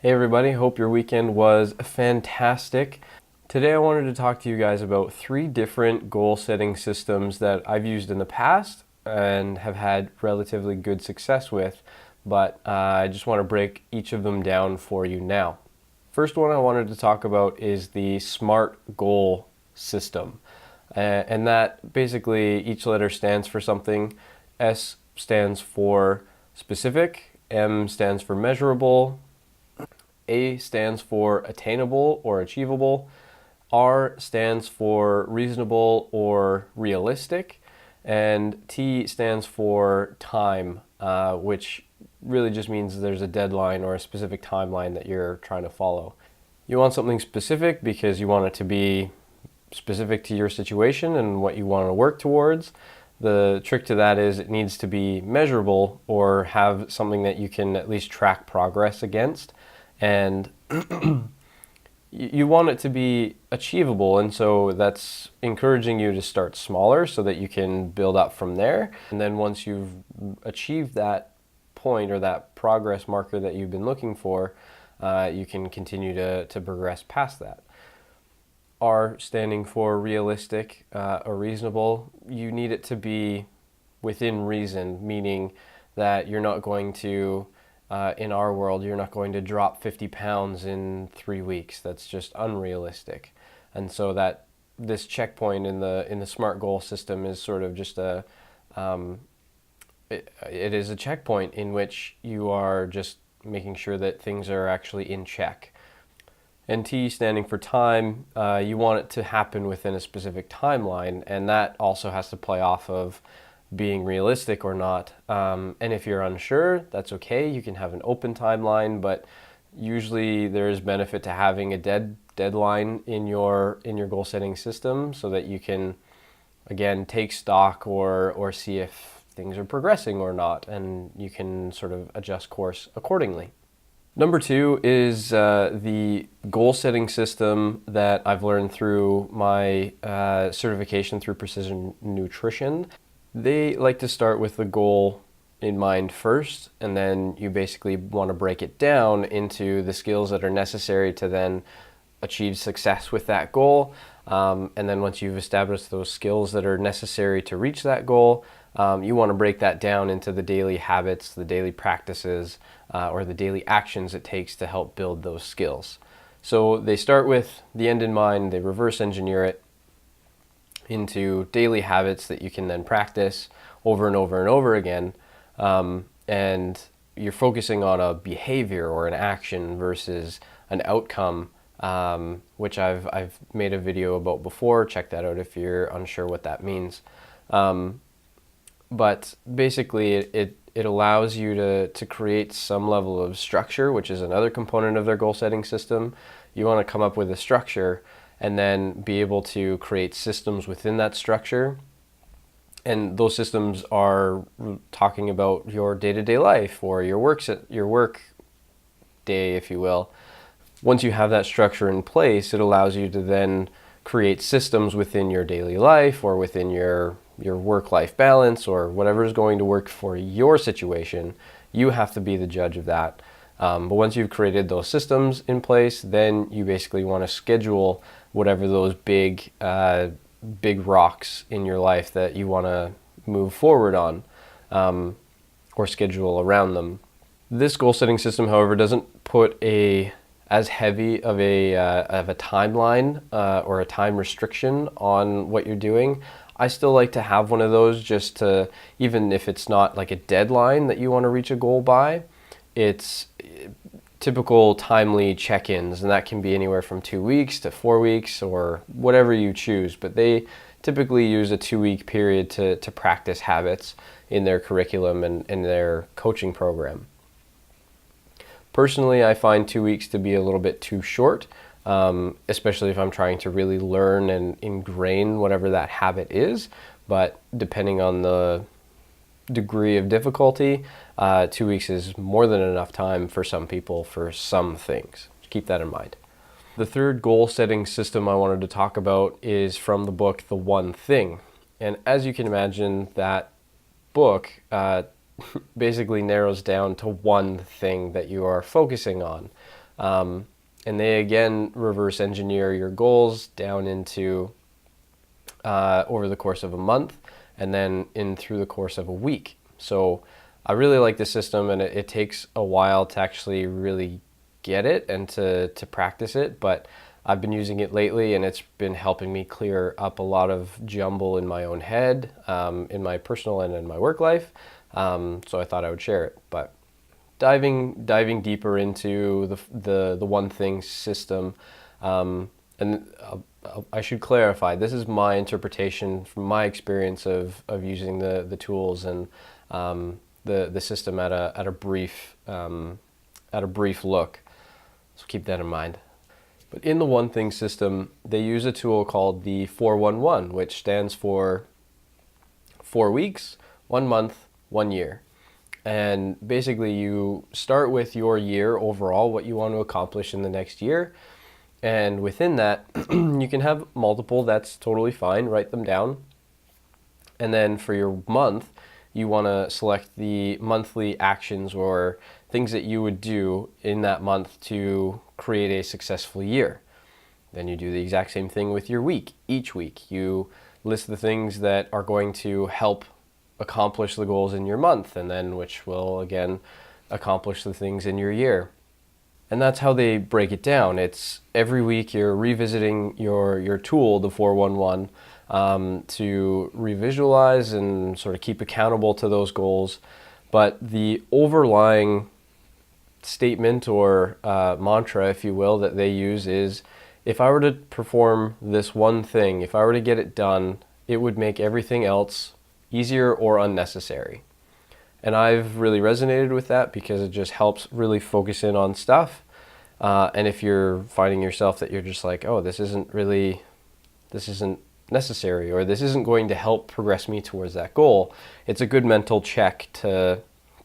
Hey everybody, hope your weekend was fantastic. Today I wanted to talk to you guys about 3 different goal setting systems that I've used in the past and have had relatively good success with, but I just want to break each of them down for you now. First one I wanted to talk about is the SMART goal system. And that basically each letter stands for something. S stands for specific, M stands for measurable, A stands for attainable or achievable, R stands for reasonable or realistic, and T stands for time, which really just means there's a deadline or a specific timeline that you're trying to follow. You want something specific because you want it to be specific to your situation and what you want to work towards. The trick to that is it needs to be measurable or have something that you can at least track progress against. And you want it to be achievable, and so that's encouraging you to start smaller so that you can build up from there. And then once you've achieved that point or that progress marker that you've been looking for, you can continue to progress past that. R standing for realistic or reasonable. You need it to be within reason, meaning that you're not going to, in our world, you're not going to drop 50 pounds in 3 weeks. That's just unrealistic. And so that this checkpoint in the SMART goal system is sort of just it is a checkpoint in which you are just making sure that things are actually in check. And T standing for time, you want it to happen within a specific timeline, and that also has to play off of being realistic or not. And if you're unsure, that's okay. You can have an open timeline, but usually there's benefit to having a deadline in your goal setting system so that you can, again, take stock or see if things are progressing or not, and you can sort of adjust course accordingly. Number 2 is the goal setting system that I've learned through my certification through Precision Nutrition. They like to start with the goal in mind first, and then you basically want to break it down into the skills that are necessary to then achieve success with that goal. And then once you've established those skills that are necessary to reach that goal, you want to break that down into the daily habits, the daily practices, or the daily actions it takes to help build those skills. So they start with the end in mind, they reverse engineer it into daily habits that you can then practice over and over and over again. And you're focusing on a behavior or an action versus an outcome, which I've made a video about before. Check that out if you're unsure what that means. But basically it allows you to create some level of structure, which is another component of their goal setting system. You want to come up with a structure and then be able to create systems within that structure. And those systems are talking about your day-to-day life or your work day, if you will. Once you have that structure in place, it allows you to then create systems within your daily life or within your work-life balance or whatever is going to work for your situation. You have to be the judge of that. But once you've created those systems in place, then you basically want to schedule whatever those big rocks in your life that you want to move forward on, or schedule around them. This goal setting system, however, doesn't put as heavy of a timeline or a time restriction on what you're doing. I still like to have one of those just to, even if it's not like a deadline that you want to reach a goal by, it's typical timely check-ins, and that can be anywhere from 2 weeks to 4 weeks or whatever you choose, but they typically use a 2-week period to practice habits in their curriculum and in their coaching program. Personally, I find 2 weeks to be a little bit too short, especially if I'm trying to really learn and ingrain whatever that habit is, but depending on the degree of difficulty, 2 weeks is more than enough time for some people for some things. Keep that in mind. The third goal setting system I wanted to talk about is from the book The One Thing. And as you can imagine, that book basically narrows down to one thing that you are focusing on. And they again reverse engineer your goals down into over the course of a month, and then in through the course of a week. So I really like this system, and it takes a while to actually really get it and to practice it, but I've been using it lately, and it's been helping me clear up a lot of jumble in my own head, in my personal and in my work life. So I thought I would share it. But diving deeper into the one thing system, and I should clarify, this is my interpretation from my experience of using the tools and the system at a brief look. So keep that in mind. But in the One Thing system, they use a tool called the 411, which stands for 4 weeks, 1 month, 1 year. And basically you start with your year overall, what you want to accomplish in the next year. And within that, you can have multiple, that's totally fine, write them down. And then for your month, you want to select the monthly actions or things that you would do in that month to create a successful year. Then you do the exact same thing with your week. Each week, you list the things that are going to help accomplish the goals in your month, and then which will again accomplish the things in your year. And that's how they break it down. It's every week you're revisiting your tool, the 411, to revisualize and sort of keep accountable to those goals. But the overlying statement or mantra, if you will, that they use is, if I were to perform this one thing, if I were to get it done, it would make everything else easier or unnecessary. And I've really resonated with that because it just helps really focus in on stuff. And if you're finding yourself that you're just like, oh, this isn't necessary, or this isn't going to help progress me towards that goal, it's a good mental check to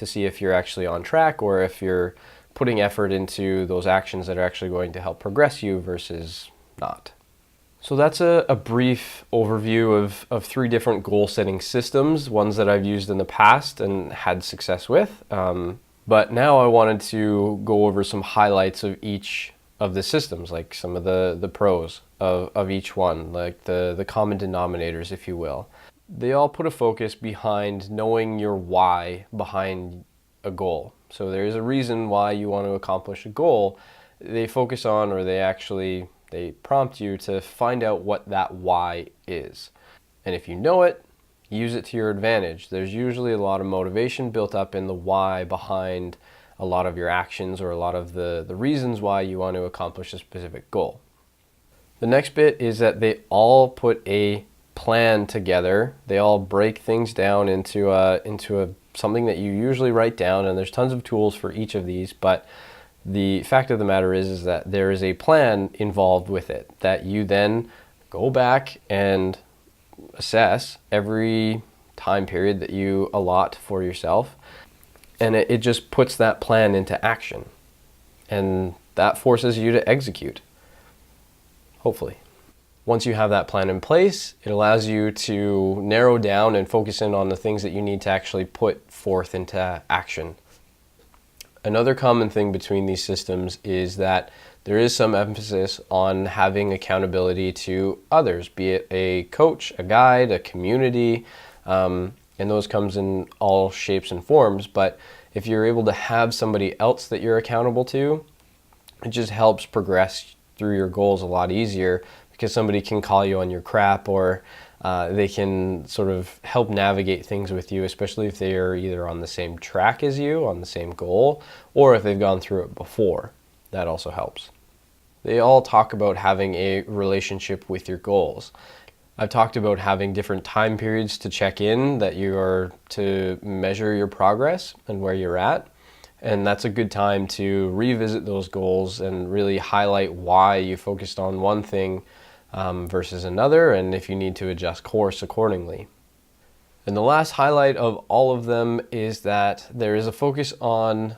see if you're actually on track, or if you're putting effort into those actions that are actually going to help progress you versus not. So that's a brief overview of 3 different goal setting systems, ones that I've used in the past and had success with. But now I wanted to go over some highlights of each of the systems, like some of the pros of each one, like the common denominators, if you will. They all put a focus behind knowing your why behind a goal. So there's a reason why you want to accomplish a goal. They focus on, or they prompt you to find out what that why is. And if you know it, use it to your advantage. There's usually a lot of motivation built up in the why behind a lot of your actions, or a lot of the reasons why you want to accomplish a specific goal. The next bit is that they all put a plan together. They all break things down into something that you usually write down, and there's tons of tools for each of these, but the fact of the matter is that there is a plan involved with it that you then go back and assess every time period that you allot for yourself, and it just puts that plan into action, and that forces you to execute, hopefully. Once you have that plan in place, it allows you to narrow down and focus in on the things that you need to actually put forth into action. Another common thing between these systems is that there is some emphasis on having accountability to others, be it a coach, a guide, a community, and those comes in all shapes and forms. But if you're able to have somebody else that you're accountable to, it just helps progress through your goals a lot easier, because somebody can call you on your crap, or they can sort of help navigate things with you, especially if they are either on the same track as you, on the same goal, or if they've gone through it before. That also helps. They all talk about having a relationship with your goals. I've talked about having different time periods to check in, that you are to measure your progress and where you're at. And that's a good time to revisit those goals and really highlight why you focused on one thing versus another, and if you need to adjust course accordingly. And the last highlight of all of them is that there is a focus on,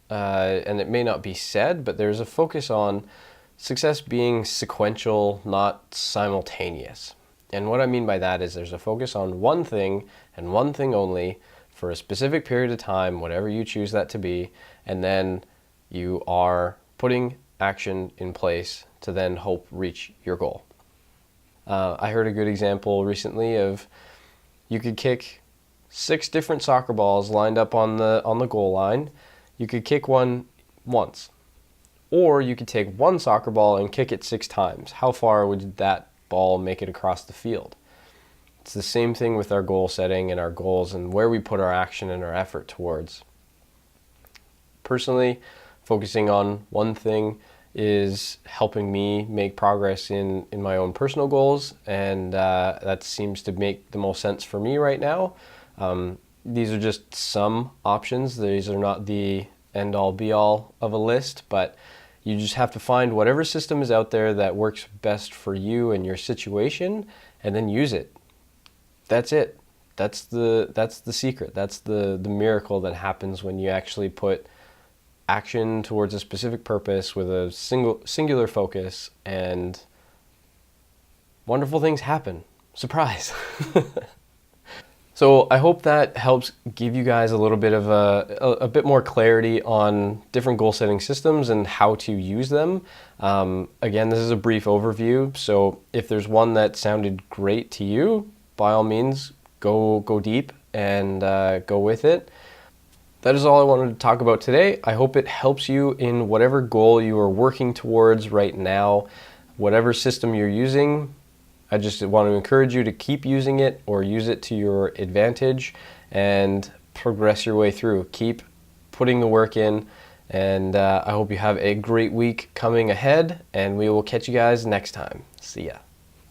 and it may not be said, but there's a focus on success being sequential, not simultaneous. And what I mean by that is there's a focus on one thing and one thing only for a specific period of time, whatever you choose that to be, and then you are putting action in place to then help reach your goal. I heard a good example recently of you could kick 6 different soccer balls lined up on the goal line. You could kick one once, or you could take one soccer ball and kick it 6 times. How far would that ball make it across the field? It's the same thing with our goal setting and our goals and where we put our action and our effort towards. Personally, focusing on one thing is helping me make progress in my own personal goals, and that seems to make the most sense for me right now. These are just some options. These are not the end-all be-all of a list, but you just have to find whatever system is out there that works best for you and your situation, and then use it. That's it. That's the secret. That's the miracle that happens when you actually put action towards a specific purpose with a singular focus, and wonderful things happen. Surprise. So I hope that helps give you guys a little bit of a bit more clarity on different goal setting systems and how to use them. Again, this is a brief overview, so if there's one that sounded great to you, by all means, go deep and go with it. That is all I wanted to talk about today. I hope it helps you in whatever goal you are working towards right now, whatever system you're using. I just want to encourage you to keep using it or use it to your advantage and progress your way through. Keep putting the work in, and I hope you have a great week coming ahead, and we will catch you guys next time. See ya.